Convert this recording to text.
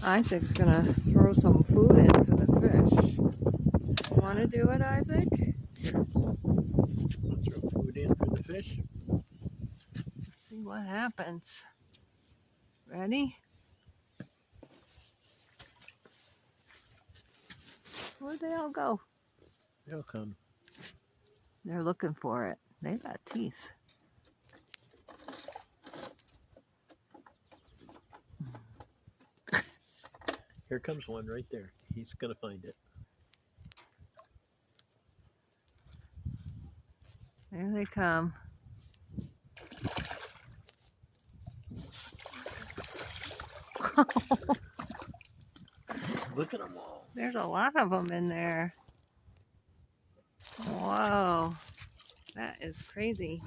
Isaac's gonna throw some food in for the fish. Want to do it, Isaac? Let's throw food in for the fish. Let's see what happens. Ready? Where'd they all go? They'll come. They're looking for it. They got teeth. Here comes one right there. He's gonna find it. There they come. Look at them all. There's a lot of them in there. Whoa. That is crazy.